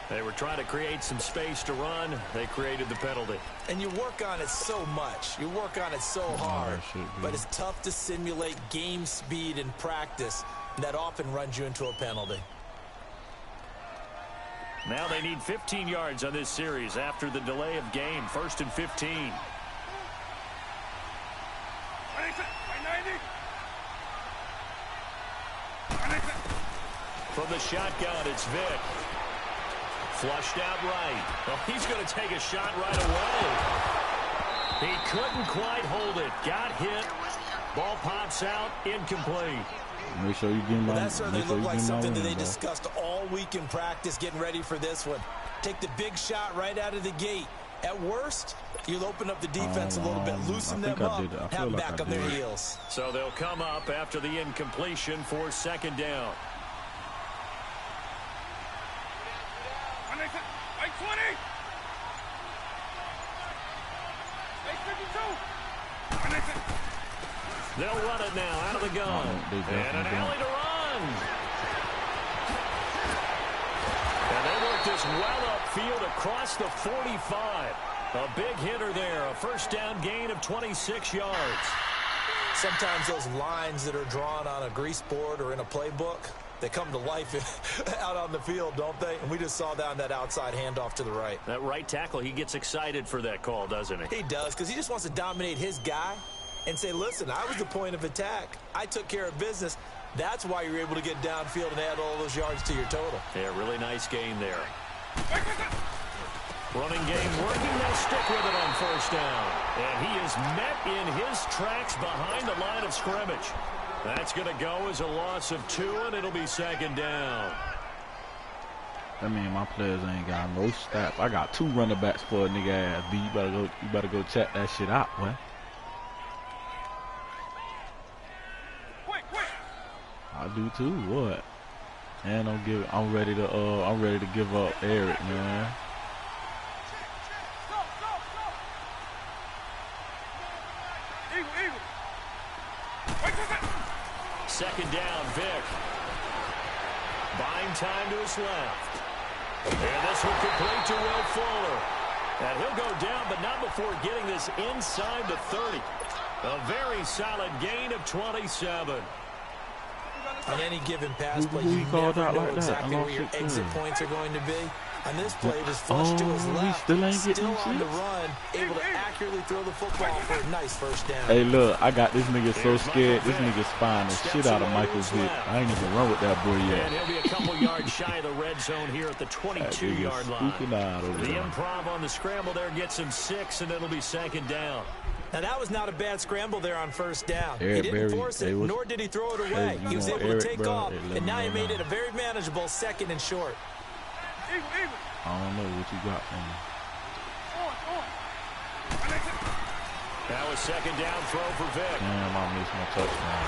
They were trying to create some space to run. They created the penalty. And you work on it so much. You work on it so hard. But it's tough to simulate game speed in practice. And that often runs you into a penalty. Now they need 15 yards on this series after the delay of game. 1st and 15. From the shotgun, it's Vick. Flushed out right. Well, he's going to take a shot right away. He couldn't quite hold it. Got hit. Ball pops out. Incomplete. Make sure you get my. That certainly looked like something that they discussed all week in practice, getting ready for this one. Take the big shot right out of the gate. At worst, you'll open up the defense a little bit, loosen them up, have them back on their heels. So they'll come up after the incompletion for 2nd down. They'll run it now out of the gun. And an alley to run. And they work this well upfield across the 45. A big hitter there. A 1st down gain of 26 yards. Sometimes those lines that are drawn on a grease board or in a playbook, they come to life out on the field, don't they? And we just saw down that outside handoff to the right. That right tackle, he gets excited for that call, doesn't he? He does, because he just wants to dominate his guy and say, listen, I was the point of attack. I took care of business. That's why you're able to get downfield and add all those yards to your total. Yeah, really nice gain there. Running game working. They'll stick with it on 1st down. And he is met in his tracks behind the line of scrimmage. That's going to go as a loss of 2, and it'll be 2nd down. That mean my players ain't got no stats. I got 2 running backs for a nigga ass B. You better go check that shit out, boy. I do too. What? And I'm ready to give up Eric, man. Second down, Vick. Buying time to his left. And this will complete to Will Fuller. And he'll go down, but not before getting this inside the 30. A very solid gain of 27. On any given pass play, you never know exactly where your exit points are going to be. On this play, it was flushed to his left, still on the run, able to accurately throw the football for a nice 1st down. Hey, look, I got this nigga so scared. This nigga's spying the shit out of Michael's hip. I ain't even run with that boy yet. And he'll be a couple yards shy of the red zone here at the 22-yard line. The improv on the scramble there gets him 6, and it'll be 2nd down. Now, that was not a bad scramble there on 1st down. He didn't force it, nor did he throw it away. He was able to take off, and now he made it a very manageable 2nd and short. I don't know what you got for me. That was 2nd down throw for Vick. Damn, I missed my touchdown.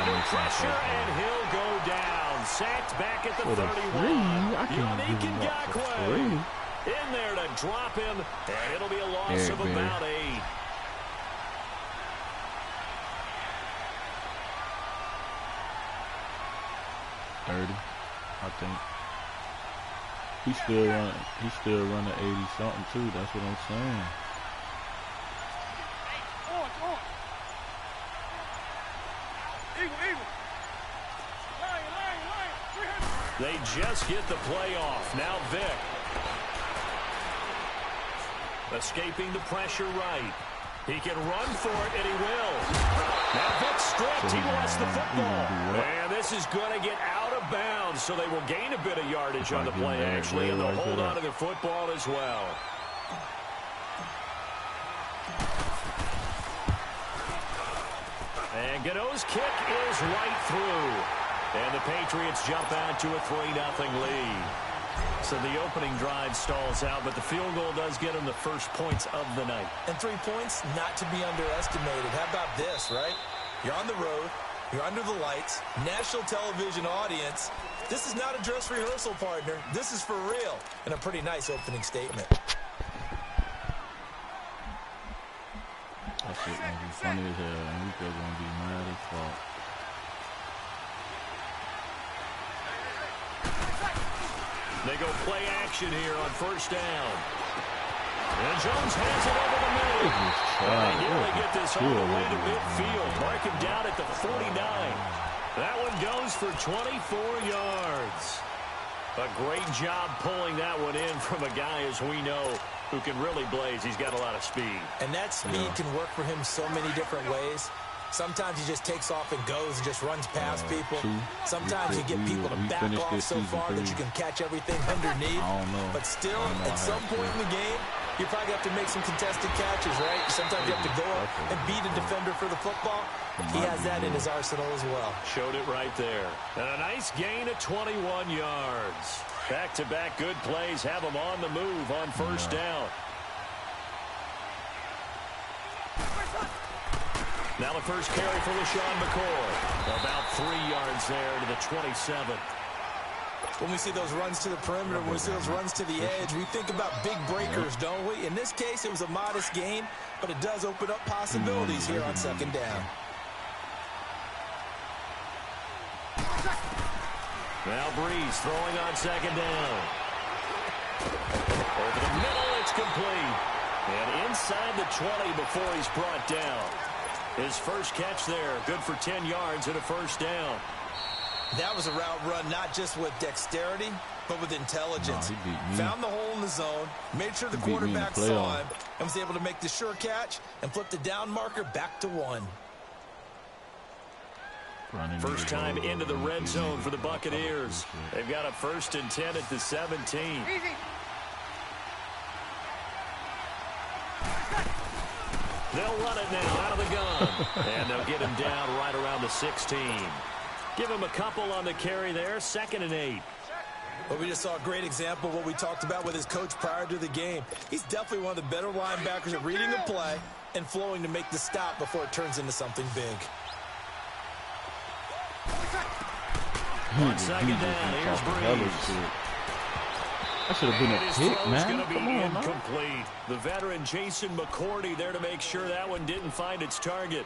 Under pressure, and he'll go down. Sacked back at the 31. Yannick Ngakoue in there to drop him, and it'll be a loss of about 8. I think he's still running 80 something too. That's what I'm saying. They just get the play off. Now Vick escaping the pressure right. He can run for it, and he will. Now Vick stripped. He lost the football. And this is going to get out of bounds, so they will gain a bit of yardage on the play, actually, and they'll hold on to the football as well. And Gano's kick is right through. And the Patriots jump out to a 3-0 lead. So the opening drive stalls out, but the field goal does get them the first points of the night. And 3 points, not to be underestimated. How about this, right? You're on the road. You're under the lights. National television audience. This is not a dress rehearsal, partner. This is for real. And a pretty nice opening statement. That shit gonna be funny as hell. And Rico's gonna be mad as fuck. They go play action here on first down. And Jones has it over the middle. And they nearly get this all the way to midfield. Mark him down at the 49. That one goes for 24 yards. A great job pulling that one in from a guy, as we know, who can really blaze. He's got a lot of speed. And that speed can work for him so many different ways. Sometimes he just takes off and goes and just runs past people. Sometimes you get people to back off so far that you can catch everything underneath. But still, at some point in the game, you probably have to make some contested catches, right? Sometimes you have to go up and beat a defender for the football. He has that in his arsenal as well. Showed it right there. And a nice gain of 21 yards. Back-to-back good plays have him on the move on first down. Now the first carry for LaShawn McCoy. About 3 yards there to the 27. When we see those runs to the perimeter, when we see those runs to the edge, we think about big breakers, don't we? In this case, it was a modest gain, but it does open up possibilities here on second down. Now Breeze throwing on second down. Over the middle, it's complete. And inside the 20 before he's brought down. His first catch there, good for 10 yards and a first down. That was a route run not just with dexterity, but with intelligence. Found the hole in the zone, made sure the quarterback saw him, and was able to make the sure catch and flip the down marker back to 1. First time into the red zone for the Buccaneers. They've got a 1st and 10 at the 17. They'll run it now out of the gun. And they'll get him down right around the 16. Give him a couple on the carry there. 2nd and 8. Well, we just saw a great example of what we talked about with his coach prior to the game. He's definitely one of the better linebackers at reading a play and flowing to make the stop before it turns into something big. On second down, here's Breeze. That should have been a hit, man. Going to be incomplete. The veteran Jason McCourty there to make sure that one didn't find its target.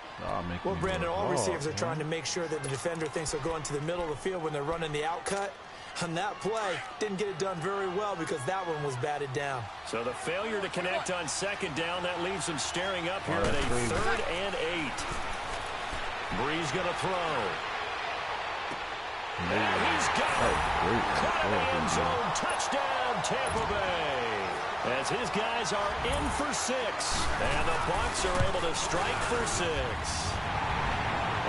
Well, Brandon, all receivers are trying to make sure that the defender thinks they're going to the middle of the field when they're running the out cut. On that play, didn't get it done very well because that one was batted down. So the failure to connect on second down, that leaves them staring up here at a 3rd and 8. Breeze going to throw. And he's got it. Caught in the end zone. Touchdown, Tampa Bay. As his guys are in for 6. And the Bucs are able to strike for 6.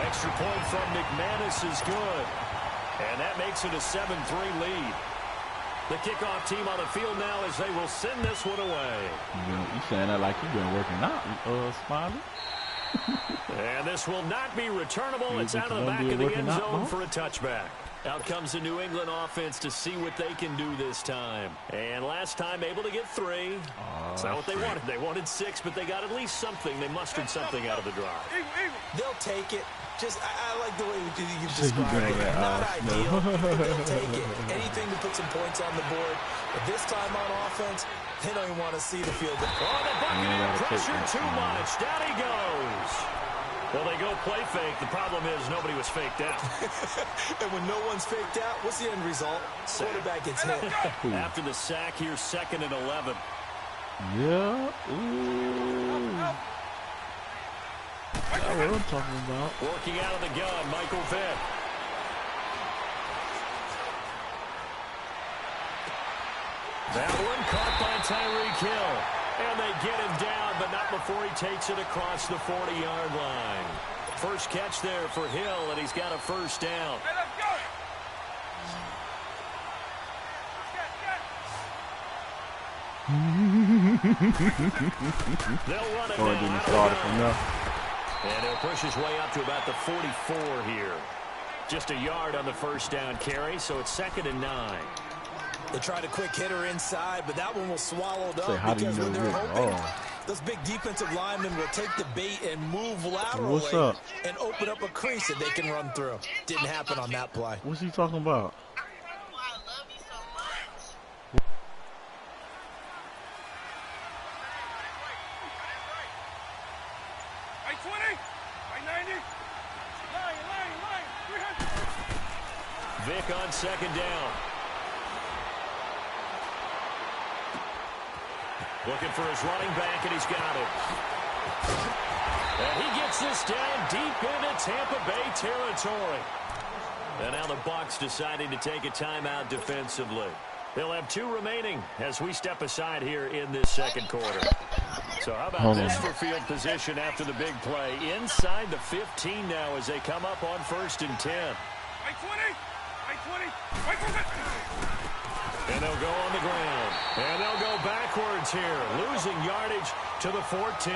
Extra point from McManus is good. And that makes it a 7-3 lead. The kickoff team on the field now as they will send this one away. You saying that like you've been working out, Smiley? And this will not be returnable. It's out of the back of the end zone for a touchback. Out comes the New England offense to see what they can do this time. And last time able to get 3. It's not what they wanted. They wanted 6, but they got at least something. They mustered something out of the drive. They'll take it. Just, I like the way you described it. Not ideal, but they'll take it. Anything to put some points on the board. But this time on offense, they don't even want to see the field. Oh, the Buccaneer pressure too much. Down he goes. Well, they go play fake. The problem is nobody was faked out. And when no one's faked out, what's the end result? Quarterback gets hit. After the sack here, 2nd and 11. Yeah. Ooh. That's what I'm talking about. Working out of the gun, Michael Vick. That one caught by Tyreek Hill. And they get him down, but not before he takes it across the 40-yard line. First catch there for Hill, and he's got a first down. Hey, let's go. They'll run it now. And he'll push his way up to about the 44 here. Just a yard on the first down carry, so it's 2nd and 9. They tried a quick hitter inside, but that one was swallowed up because when they're hoping, those big defensive linemen will take the bait and move laterally and open up a crease that they can run through. Didn't happen on that play. What's he talking about? Vick on second down. Looking for his running back, and he's got it. And he gets this down deep into Tampa Bay territory. And now the Bucs deciding to take a timeout defensively. They'll have 2 remaining as we step aside here in this second quarter. So how about this for field position after the big play? Inside the 15 now as they come up on 1st and 10. And they'll go on the ground. And they'll go backwards here, losing yardage to the 14.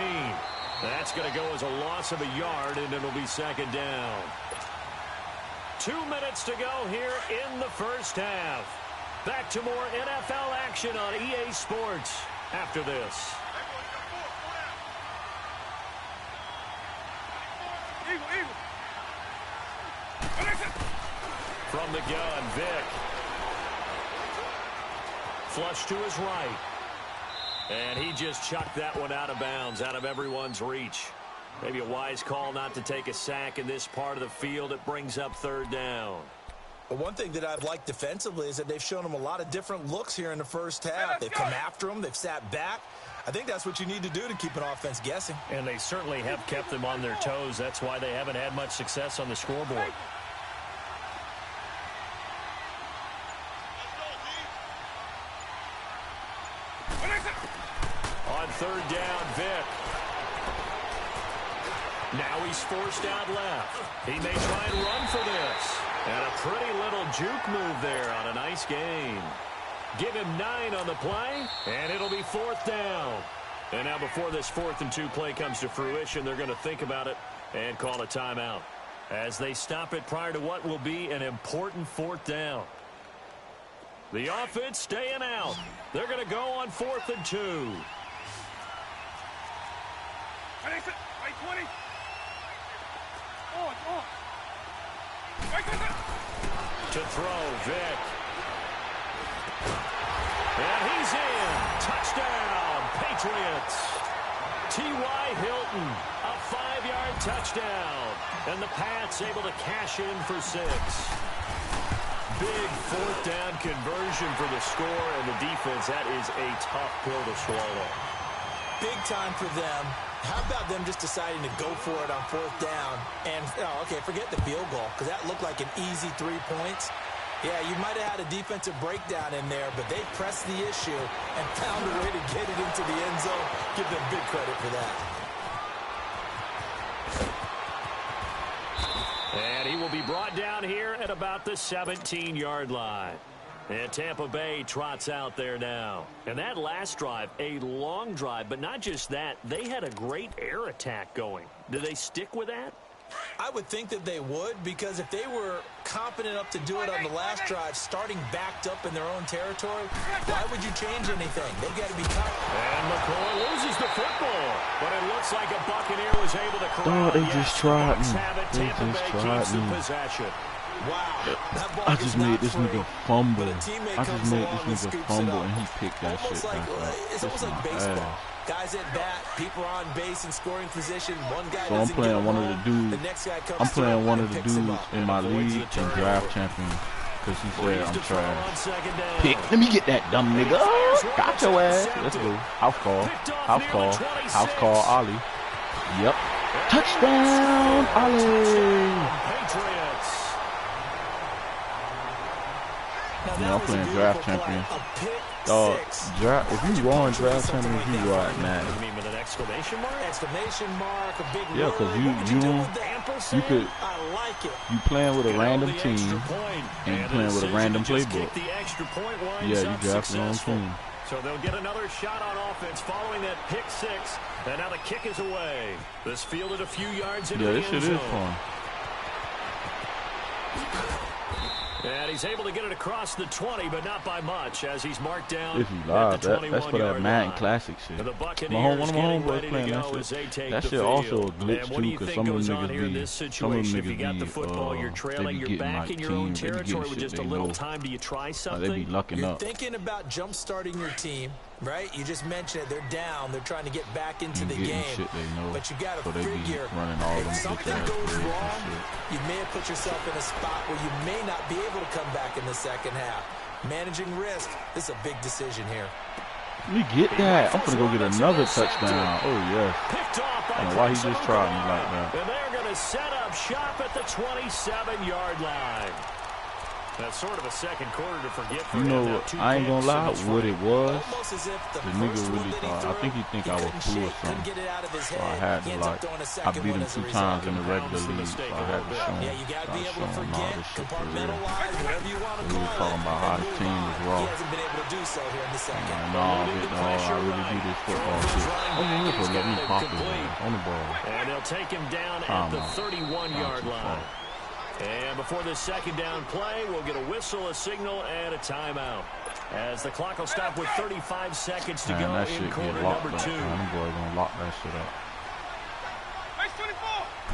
That's going to go as a loss of a yard, and it'll be 2nd down. 2 minutes to go here in the first half. Back to more NFL action on EA Sports after this. From the gun, Vick. Flush to his right. And he just chucked that one out of bounds, out of everyone's reach. Maybe a wise call not to take a sack in this part of the field. It brings up 3rd down. Well, one thing that I've liked defensively is that they've shown them a lot of different looks here in the first half. They've come after them. They've sat back. I think that's what you need to do to keep an offense guessing. And they certainly have kept them on their toes. That's why they haven't had much success on the scoreboard. On 3rd down, Vick. Now he's forced out left. He may try and run for this. And a pretty little juke move there on a nice gain. Give him 9 on the play, and it'll be 4th down. And now before this 4th and 2 play comes to fruition, they're going to think about it and call a timeout as they stop it prior to what will be an important 4th down. The offense staying out. They're going to go on 4th and 2. To throw, Vick. And he's in. Touchdown, Patriots. T.Y. Hilton, a 5-yard touchdown. And the Pats able to cash in for 6. Big 4th down conversion for the score, and the defense, that is a tough pill to swallow. Big time for them. How about them just deciding to go for it on 4th down? And, okay, forget the field goal, because that looked like an easy 3 points. Yeah, you might have had a defensive breakdown in there, but they pressed the issue and found a way to get it into the end zone. Give them big credit for that. And he will be brought down here at about the 17-yard line. And Tampa Bay trots out there now. And that last drive, a long drive, but not just that. They had a great air attack going. Do they stick with that? I would think that they would, because if they were confident enough to do it on the last drive, starting backed up in their own territory, why would you change anything? They've got to be confident. And McCoy loses the football, but it looks like a Buccaneer was able to corral. Oh, they just tried me. Tampa Bay keeps the possession. Wow. I just made this nigga fumble. I just made this nigga fumble, and he picked that shit back up. It's almost like baseball. Guys at bat, people are on base in scoring position. One guy so I'm playing one of the dudes. The next guy comes I'm playing one of the dudes in my league and draft champion because he said I'm trash. Pick. Let me get that dumb nigga. Got your ass. Let's go. House call. House call. House call. Ollie. Yep. Touchdown, Ollie. Yeah, I'm playing draft champion. If you won draft champion, you are mad. You mean with an exclamation mark? Exclamation mark, a big yeah, because you could. I like it. You playing with a random team and you playing with a random playbook. Yeah, you draft your own team. So they'll get another shot on offense following that pick 6. And now the kick is away. This fielded a few yards into the end zone. Yeah, this shit is fun. And he's able to get it across the 20, but not by much, as he's marked down if you live, that's for that Madden Classic shit. One of my homeboys playing that shit. That shit also a glitch too, because some of them niggas be they be getting like teams, they be getting shit they know. Like they be lucking up. You're thinking about jump starting your team, right? You just mentioned it. They're down. They're trying to get back into the game. Shit they know. But you got to so figure if something goes wrong, you may have put yourself in a spot where you may not be able to come back in the second half. Managing risk, this is a big decision here. Let me get that. I'm gonna go get another touchdown. Oh yes. I don't know why he just tried me like that. And they're gonna set up shop at the 27-yard line. That's sort of a second quarter to forget for you know, I ain't gonna lie, what it was, the nigga really thought, I think he think I was cool or something. So I had to like, I beat him 2 times in the regular league, so I had to show him, all this shit for real. And he was talking about how his team was raw. And I really do this football shit. Oh, yeah, let me pop his ass on the ball. And they'll take him down at the 31-yard line. And before this second down play, we'll get a whistle, a signal, and a timeout. As the clock will stop with 35 seconds to go in quarter number 2. Them boys gonna lock that shit up.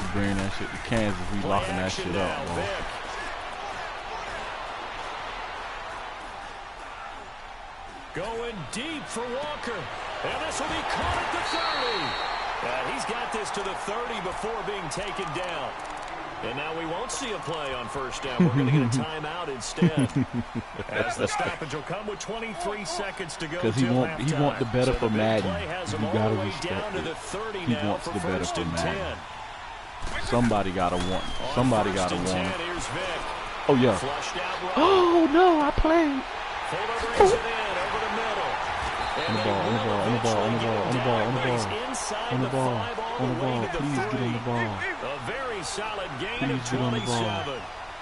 You bring that shit to Kansas, we locking that shit up, bro. Going deep for Walker. And this will be caught at the 30. He's got this to the 30 before being taken down. And now we won't see a play on first down. We're going to get a timeout instead. As the stoppage will come with 23 seconds to go. Because he want the better for Madden. You got to respect it. He wants the better for Madden. Somebody got to want. Somebody got to want. Oh, yeah. Oh, no, I played. On the ball, on the ball, on the ball, on the ball, on the ball, on the ball, on the ball, on the ball. Please get on the ball. Please get on the ball.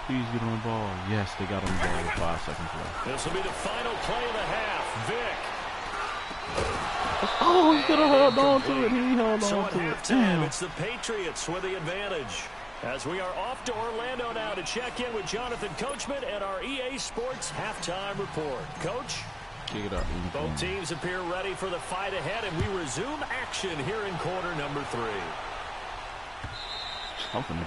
Please get on the ball. Yes, they got on the ball with 5 seconds left. This will be the final play of the half. Vic. Oh, he could have held on to it. He held on to it. Damn. It's the Patriots with the advantage. As we are off to Orlando now to check in with Jonathan Coachman and our EA Sports halftime report. Coach? Kick it up. Both teams appear ready for the fight ahead, and we resume action here in quarter number 3.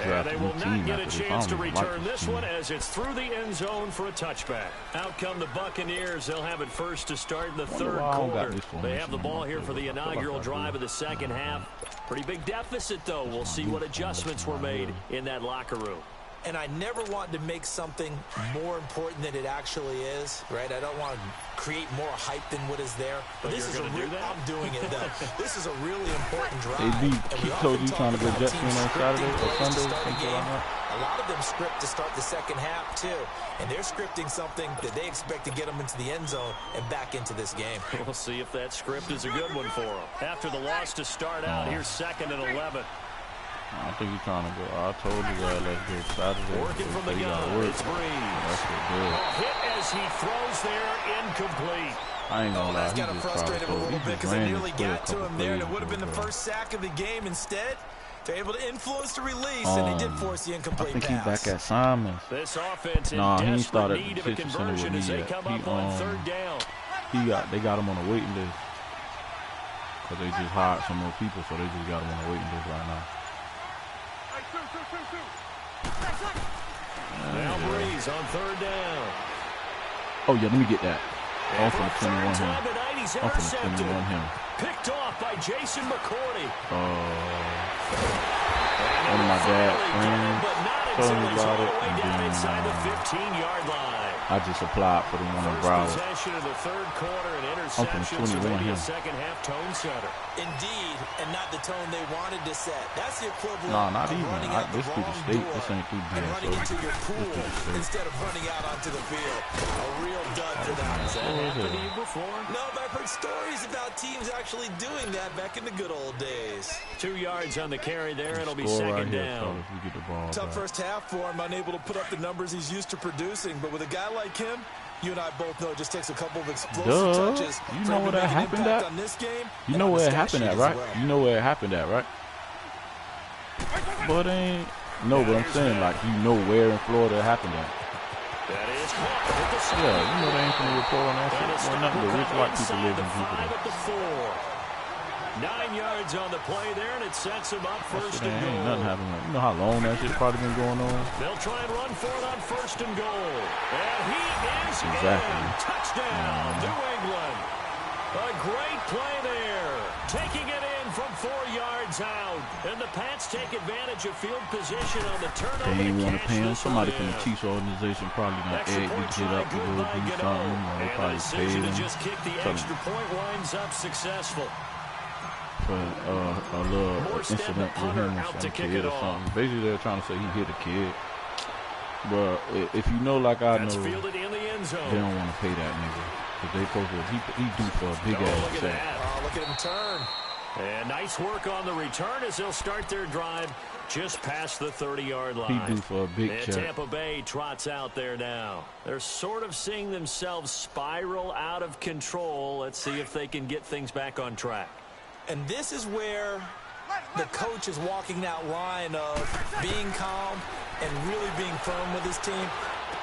And they will not get a chance to return this one as it's through the end zone for a touchback. Out come the Buccaneers. They'll have it first to start in the third quarter. They have the ball here for the inaugural drive of the second half. Pretty big deficit, though. We'll see what adjustments were made in that locker room. And I never want to make something more important than it actually is, right? I don't want to create more hype than what is there. But this is a real, I'm doing it, though. This is a really important drive. He told you trying to go jet swing on Saturday or Sunday, something like that. A lot of them script to start the second half, too. And they're scripting something that they expect to get them into the end zone and back into this game. We'll see if that script is a good one for them. After the loss to start out, here's 2nd and 11. I think he's trying to go. I told you that let's go Saturday. Working from the gun. It's Breeze. That's good. Hit as he throws there, incomplete. I ain't gonna lie. That's got to frustrate him a little bit because they nearly got to him there. And it would have been the first sack of the game. Instead, they're able to influence the release, and they did force the incomplete pass. I think he's back at Simons. This offense in he started need of a conversion as they come up on third down. They got him on a waiting list because they just hired some more people, so they just got him on a waiting list right now. Now Breeze on third down. Oh, yeah, let me get that. Off from the 21 him. Off from the 21 him. Picked off by Jason McCourty. One of my dad's friends told me about it. And then inside the 15-yard line. I just applied for the one in Broward. Possession of the third quarter and I'm from interception, so 21 maybe him. a second half tone setter. Indeed, and not the tone they wanted to set. That's the equivalent not of even. running out This the through the wrong state. door This ain't through and running DSO. into your pool instead of running out onto the field. A real dud for them. Has that happened to you before? No, but I've heard stories about teams actually doing that back in the good old days. 2 yards on the carry there. It'll be Score second right here, down. fellas. We get the ball Tough back. first half for him, unable to put up the numbers he's used to producing. But with a guy like him, you and I both know it just takes a couple of explosive touches. You know where that happened at? On this game, You know where it happened at, right? well. You know where it happened at, right? But ain't. No, but I'm saying, like, you know where in Florida it happened at. That is caught at the side. Yeah, you know they ain't gonna report on that shit. Well, nothing but rich white people live in Inside Jupiter. the 5 at the 4. 9 yards on the play there, and it sets him up first and Ain't goal. nothing happening. You know how long that shit probably been going on? They'll try and run for it on first and goal. And he is Exactly. in. Touchdown, New England. A great play there. Taking it in from 4 yards out. And the Pats take advantage of field position on the turnover. They ain't want to pay him. Somebody from the team. Chiefs organization probably going to egg this shit up to go do something. They probably paid him. Just kick the extra point winds up successful. For a little incident with him or some kid or something. Basically, they're trying to say he hit a kid. But if you know, like I know, they don't want to pay that nigga. Because they supposed to, he due for a big ass sack. Look at him turn. And nice work on the return as they'll start their drive just past the 30-yard line. He due for a big check. Tampa Bay trots out there now. They're sort of seeing themselves spiral out of control. Let's see if they can get things back on track. And this is where the coach is walking that line of being calm and really being firm with his team.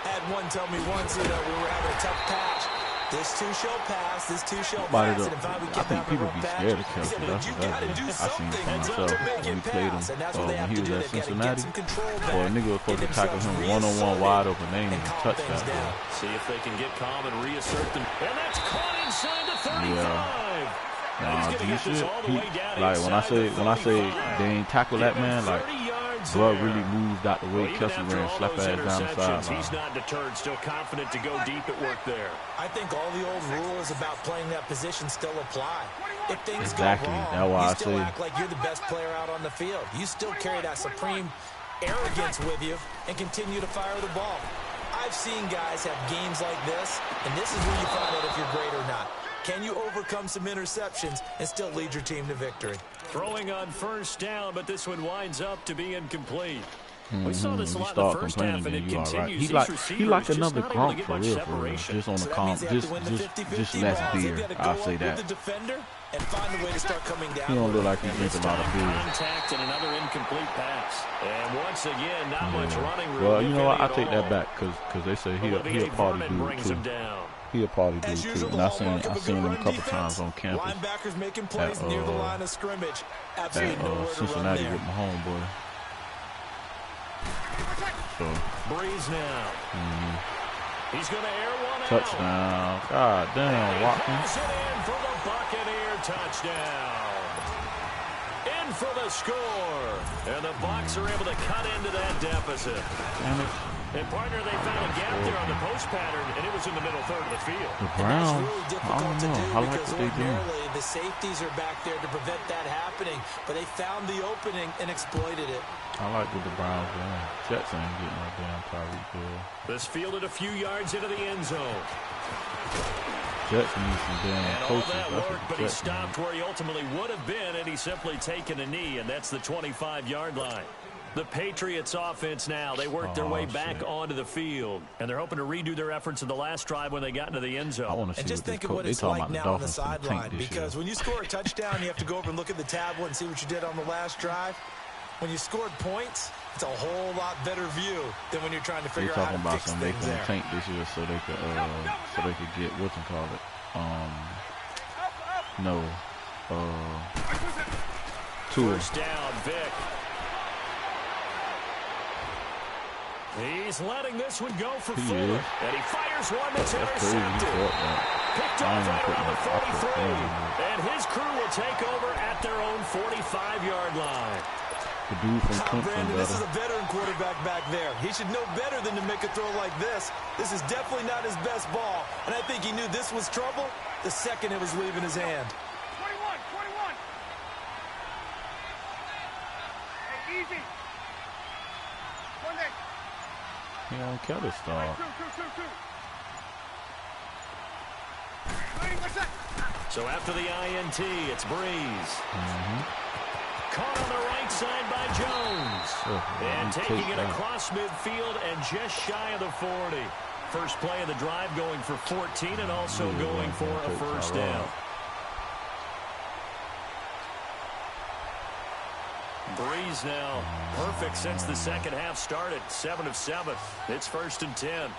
Had one tell me once, we were having a tough patch. This too shall pass. This too shall pass. And if I think people be scared of Kelsey. That's what that is. I seen it for myself when we played him when he was at Cincinnati. Or a nigga was supposed to tackle him one-on-one wide open. They ain't even touch that. See if they can get calm and reassert them. And that's caught inside the 35. Yeah. Nah, G shit. Like when I say they ain't tackle that man, like bro really moved out the way. Kelsey ran, slap ass down the sideline. He's not deterred, still confident to go deep at work there. I think all the old rules about playing that position still apply. If things go wrong, that's why you still act like you're the best player out on the field. You still carry that supreme arrogance with you and continue to fire the ball. I've seen guys have games like this, and this is where you find out if you're great or not. Can you overcome some interceptions and still lead your team to victory? Throwing on first down, but this one winds up to be incomplete. We saw this a lot in the first half, and it continues. He like another Gronk for real. Just on the calm, just less beer. I'll say that. And find a way to start coming down. He don't look like he drinks a lot of beer. Contact and another incomplete pass. And once again, not much running room. Well, you know what? I take that back because they say he a party dude too. He a party dude too, and I seen him a couple times on campus Linebackers making plays near the line of scrimmage. Absolutely nowhere to Cincinnati run with my homeboy. So Breeze now. He's going to air one touchdown. God damn, Watkins. In for the Buccaneer touchdown. In for the score. And the Bucs are able to cut into that deficit. Damn it. And, partner, they found a gap there on the post pattern, and it was in the middle third of the field. The Browns, really difficult to do I like because what they do. the safeties are back there to prevent that happening, but they found the opening and exploited it. I like what the Browns doing. Jets ain't getting no damn Tyreek Hill. This fielded a few yards into the end zone. Jets need some damn coaches. All that work, but he stopped where he ultimately would have been, and he's simply taken a knee, and that's the 25-yard line. The Patriots offense now, they work their way back onto the field, and they're hoping to redo their efforts in the last drive when they got into the end zone. I want to see and just think of what they it's talking like about now the on the sideline, because when you score a touchdown, you have to go over and look at the tablet and see what you did on the last drive. When you scored points, it's a whole lot better view than when you're trying to figure out how to fix things there. They tank this year so they could get whatchamacallit. Tua. First down, Vic. He's letting this one go for 4. And he fires one that's intercepted. Picked off right around the 43. And his crew will take over at their own 45-yard line. The dude from Clemson, this is a veteran quarterback back there. He should know better than to make a throw like this. This is definitely not his best ball. And I think he knew this was trouble the second it was leaving his hand. 21. Hey, easy. One day. He don't care to start. So after the INT, it's Breeze. Caught on the right side by Jones. And taking it across midfield and just shy of the 40. First play of the drive going for 14 and also going for a first down. Breeze now perfect since the second half started. 7 of 7. It's 1st and 10.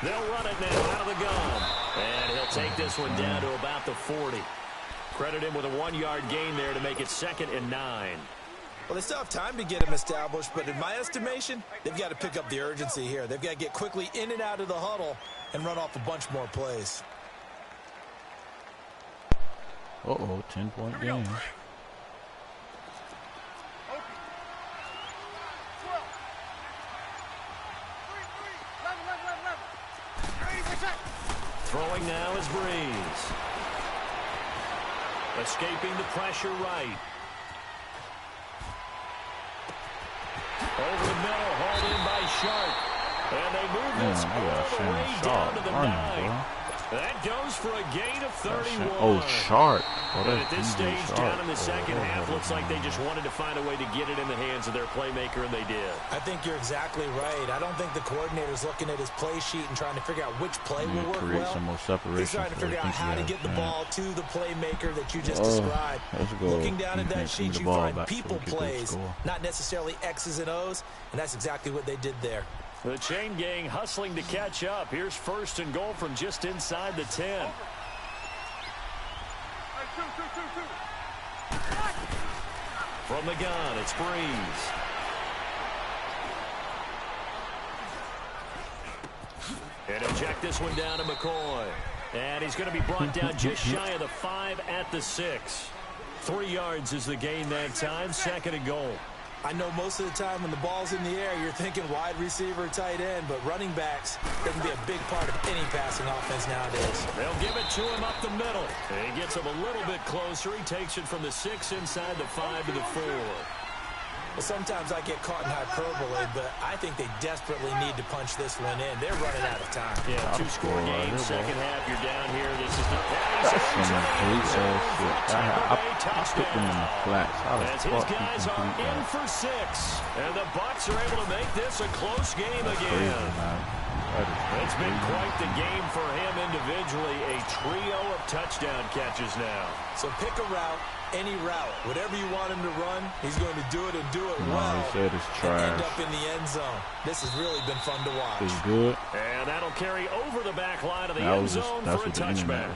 They'll run it now out of the gun. And he'll take this one down to about the 40. Credit him with a 1-yard gain there to make it 2nd and 9. Well, they still have time to get him established, but in my estimation, they've got to pick up the urgency here. They've got to get quickly in and out of the huddle and run off a bunch more plays. Uh-oh, 10-point game. Throwing now is Breeze. Escaping the pressure right. Over the middle, hauled in by Sharp. And they move this all the way down to the 9. That goes for a gain of 31. Oh, Sharp. And at this stage, down in the second half, looks like they just wanted to find a way to get it in the hands of their playmaker, and they did. I think you're exactly right. I don't think the coordinator's looking at his play sheet and trying to figure out which play will work well. Some more separation. He's trying to figure out how to get the ball to the playmaker that you just described. Looking down at that sheet, you find people plays, not necessarily X's and O's, and that's exactly what they did there. The chain gang hustling to catch up. Here's 1st and goal from just inside the 10. From the gun, it's Breeze. And he'll check this one down to McCoy. And he's going to be brought down just shy of the 5 at the 6. 3 yards is the gain that time. 2nd and goal. I know most of the time when the ball's in the air, you're thinking wide receiver, tight end, but running backs, they can be a big part of any passing offense nowadays. They'll give it to him up the middle. And he gets him a little bit closer. He takes it from the 6 inside the 5 to the 4. Well, sometimes I get caught in hyperbole, but I think they desperately need to punch this one in. They're running out of time. Yeah, 2-score game, second half, you're down here. This is the I put them in the flats. As his guys are in for 6. And the Bucs are able to make this a close game again. It's been quite the game for him individually. A trio of touchdown catches now. So pick a route, any route. Whatever you want him to run, he's going to do it and do it well. He said it's trash. And end up in the end zone. This has really been fun to watch. It's good. And that'll carry over the back line of the end zone for a touchback.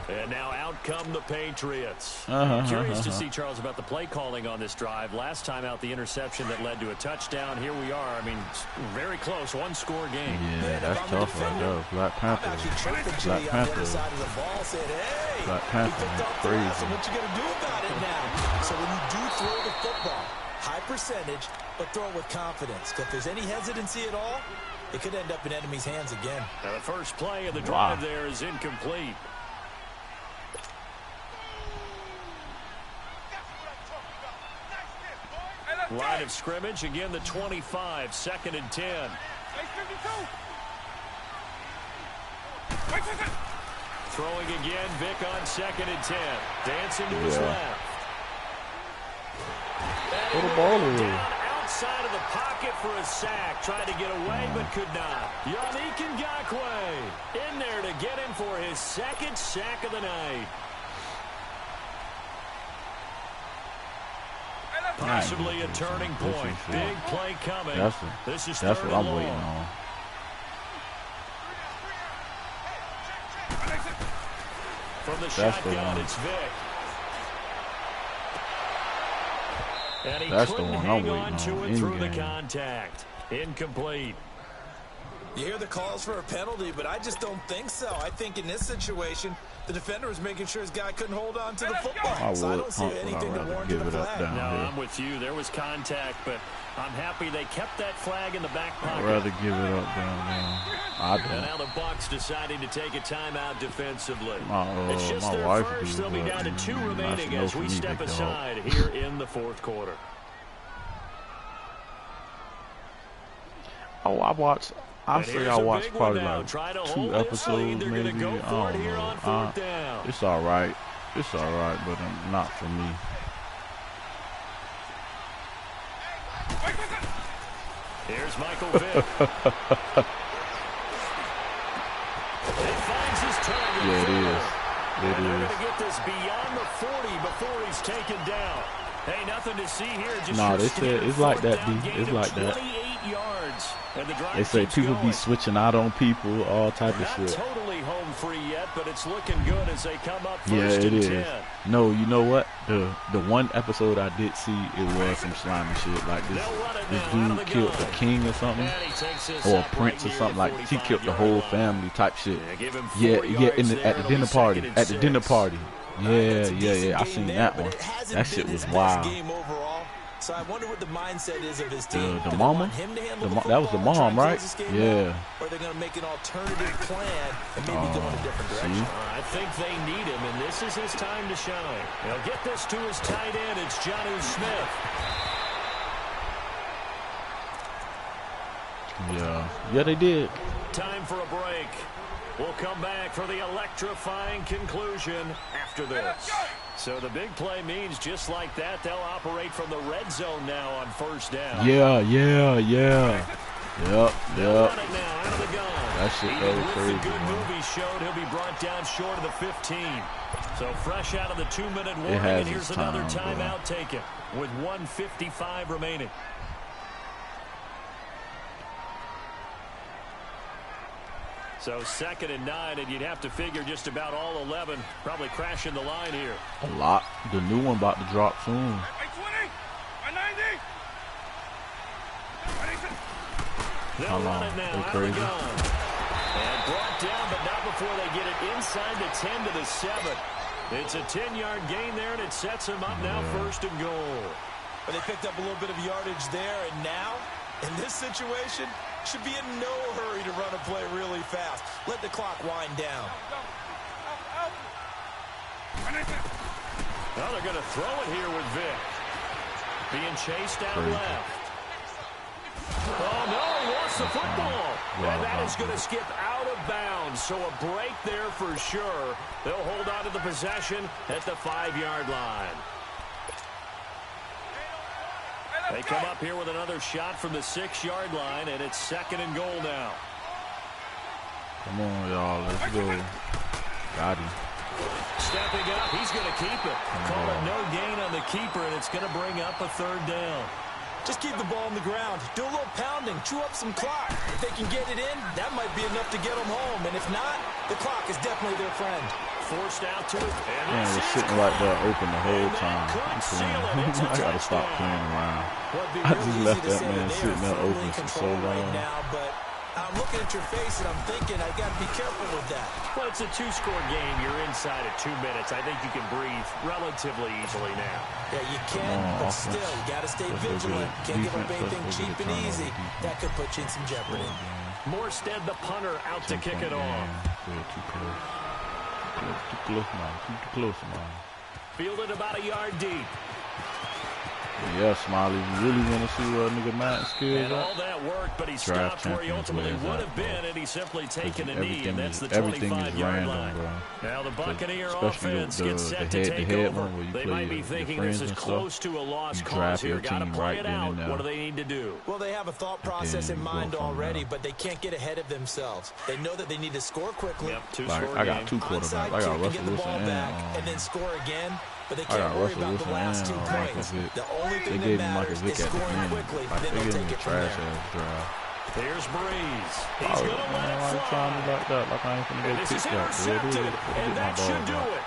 And now out come the Patriots. Curious to see, Charles, about the play calling on this drive. Last time out, the interception that led to a touchdown. Here we are. I mean, very close. 1-score game. Yeah, that's tough right there. Black Panther. Black Panther. Black Panther. Crazy. What you going to do about it now? So when you do throw the football, high percentage, but throw it with confidence. If there's any hesitancy at all, it could end up in enemy's hands again. Now the first play of the drive there is incomplete. Line of scrimmage, again the 25, 2nd and 10. Throwing again, Vic on 2nd and 10. Dancing to his left. Put the ball away. Outside of the pocket for a sack. Tried to get away, but could not. Yannick Ngakoue in there to get him for his 2nd sack of the night. Possibly a turning point. Big play coming. This is that's what I'm waiting on. From the shotgun, it's Vic. And he couldn't hang on to it through the contact. Incomplete. You hear the calls for a penalty, but I just don't think so. I think in this situation, the defender was making sure his guy couldn't hold on to the football. So I don't see anything to warrant a flag. No, I'm with you. There was contact, but I'm happy they kept that flag in the back pocket. I'd rather give it up down there. And now the Bucs deciding to take a timeout defensively. It's just my their wife first. They'll be down to 2 remaining as we step aside here in the 4th quarter. Oh, I watched probably like 2 episodes, maybe. I don't know. It's all right. It's all right, but not for me. Here's Michael Vick. He finds his target. Yeah, it is. They're going to get this beyond the 40 before he's taken down. Hey, nothing to see here. Just they said it's like that, D. It's like that. 28 yards. And the drive They say people going. be switching out on people, all type of shit. Not totally home free yet, but it's looking good as they come up first Yeah, it and is. 10. No, you know what? The one episode I did see, it was some slimy shit. Like this dude killed the king or something, or a prince or something. Like he killed the whole family type shit. Yeah, at the dinner party. At the dinner party. Yeah. I seen that one. That shit was wild. So I wonder what the mindset is of his team. The mama? That was the mom, right? Yeah. Or they're going to make an alternative plan and maybe go in a different direction. I think they need him, and this is his time to shine. He'll get this to his tight end. It's Jonnu Smith. Yeah, they did. Time for a break. We'll come back for the electrifying conclusion after this. So the big play means just like that, they'll operate from the red zone now on first down. Yeah. Yep. Run it now out of the gun. That shit was crazy, The good man. movie showed he'll be brought down short of the 15. So fresh out of the 2-minute warning, has and here's its another time, timeout taken with 1:55 remaining. So 2nd and 9, and you'd have to figure just about all 11 probably crashing the line here. A lot. The new one about to drop soon. 20, 90. They'll run it now They out crazy. of the gun. And brought down, but not before they get it inside the 10 to the 7. It's a 10-yard gain there, and it sets them up now 1st and goal. But they picked up a little bit of yardage there, and now, in this situation, should be in no hurry to run a play really fast. Let the clock wind down. Well, they're going to throw it here with Vic. Being chased out left. Oh, no, he lost the football. And that is going to skip out of bounds. So a break there for sure. They'll hold on to the possession at the 5-yard line. They come up here with another shot from the 6-yard line, and it's 2nd and goal now. Come on, y'all. Let's go. Got him. Stepping up, he's going to keep it. Call it no gain on the keeper, and it's going to bring up a 3rd down. Just keep the ball on the ground. Do a little pounding. Chew up some clock. If they can get it in, that might be enough to get them home. And if not, the clock is definitely their friend. Forced out to it. Man, we're sitting right there open the whole time. I gotta stop playing around. I just left that man sitting there open for so long. But I'm looking at your face and I'm thinking I got to be careful with that. Well, it's a 2-score game. You're inside at 2 minutes. I think you can breathe relatively easily now. Yeah, you can, but still, you got to stay vigilant. Can't give up anything cheap and easy. That could put you in some jeopardy. Morstead, the punter, out to kick it off. Too close, man. Fielded about a yard deep. Yeah, Smiley, you really want to see what nigga Matt skills And all that work, but he stopped where he ultimately would have been, and he's simply taken a knee, and that's the 25-yard line. Bro. Now the Buccaneer offense gets set to take over. They might be thinking this is close to a lost cause here. Got to play it out. What do they need to do? Well, they have a thought process in mind already, but they can't get ahead of themselves. They know that they need to score quickly. Yep, two-score game. I got 2 quarterbacks. I got Russell Wilson and then score again. But they can't worry about the last 2 points. The only thing that matters is scoring quickly. Then they'll take it from there. Here's Breeze. He's going to let it fly. And this is intercepted, and that should do it.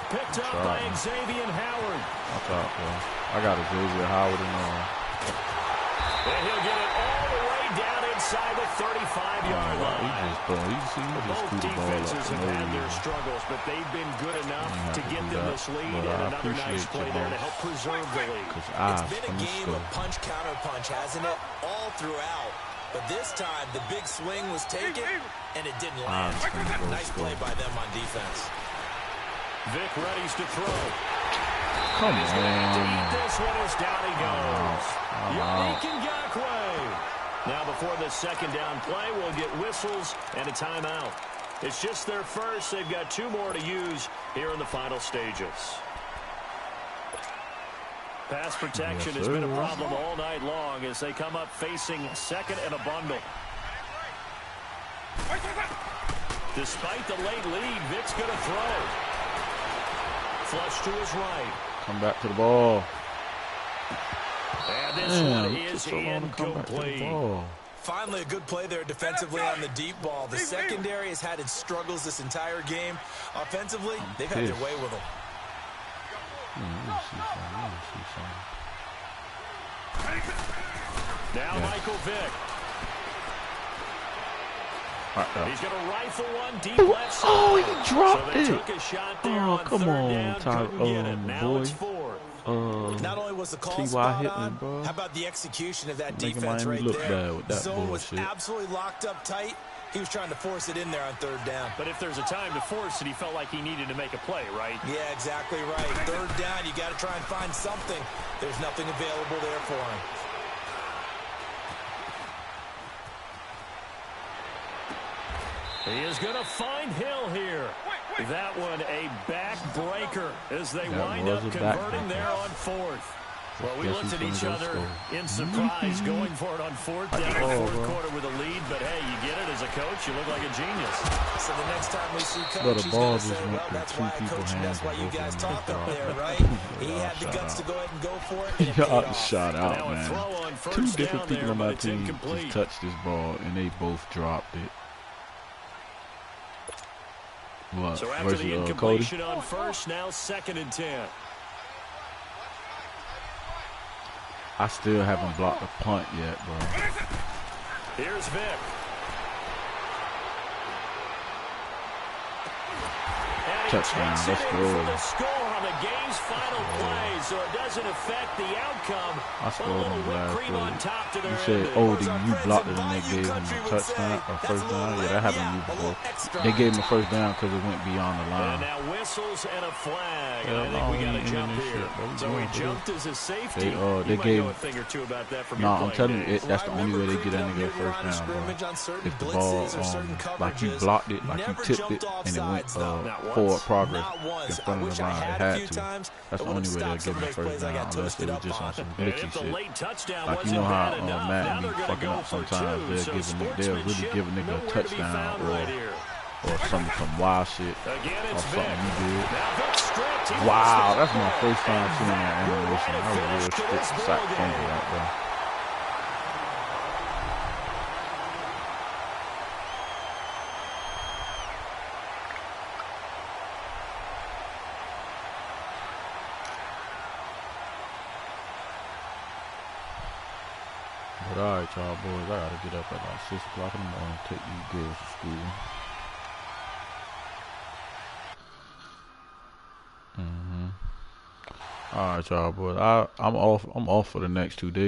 Picked up by Xavier Howard. Watch out, bro. I got a Xavier Howard in there. And he'll get it all the way down inside the 35-yard line. Both defenses have had their struggles, but they've been good enough to get them this lead, and another nice play there to help preserve the lead. It's been a game of punch-counter-punch, hasn't it? All throughout. But this time, the big swing was taken, and it didn't land. Nice play by them on defense. Vic readies to throw. Come on. This one is down he goes. Yannick Ngakoue. Now before the 2nd down play, we'll get whistles and a timeout. It's just their first. They've got 2 more to use here in the final stages. Pass protection has been a problem all night long as they come up facing 2nd and a bundle. Despite the late lead, Vic's going to throw. Flush to his right. Come back to the ball. And this one is incomplete. Finally, a good play there defensively on the deep ball. The secondary has had its struggles this entire game. Offensively, they've had their way with them. Now Michael Vick. He's going to rifle one deep left side. Oh, he dropped it. Took a shot there Oh, on come on, boy. Not only was the call T.Y. spot hitting, on, bro. how about the execution of that Making defense Miami right look there? bad with that Zone bullshit. was absolutely locked up tight. He was trying to force it in there on third down. But if there's a time to force it, he felt like he needed to make a play, right? Yeah, exactly right. Third down, you got to try and find something. There's nothing available there for him. He is going to find Hill here. That one a backbreaker as they wind up converting there on fourth. Well, we looked at each other in surprise going for it on fourth down fourth quarter with a lead, but hey, you get it as a coach, you look like a genius. So the next time we see Coach, he's going to say, well, that's why I coach and that's why you guys talk up there, right? He had the guts to go ahead and go for it, and it paid off. Shot out, man. Two different people on my team just touched this ball, and they both dropped it. What? So after the incompletion on first, now 2nd and 10. I still haven't blocked a punt yet, bro. Here's Vick. Touchdown, let's go. The score on the game's final play, so it doesn't affect the outcome. I scored on the last play. You said, oh, you blocked it and they gave him a touchdown or first down? Yeah, that happened to me before. They gave him a first down because it went beyond the line. And now whistles and a flag. I think we got to jump here. So he jumped as a safety. They gave a thing or two about that from no, I'm telling you, that's the only way they get that nigga a first down, bro. If the ball, like you blocked it, like you tipped it, and it went forward progress in front of the line, it had to. That's the only way they'll give him a first down, unless it was just on some glitchy shit. Like, you know how Madden be fucking up sometimes. They'll really give a nigga a touchdown or some wild shit or something you did. Wow, that's my first time seeing that animation. That was a real shit sack fumble right there. But alright, y'all boys, I gotta get up at like 6 o'clock in the morning and take these girls to school. Alright, y'all boys, I'm off for the next 2 days.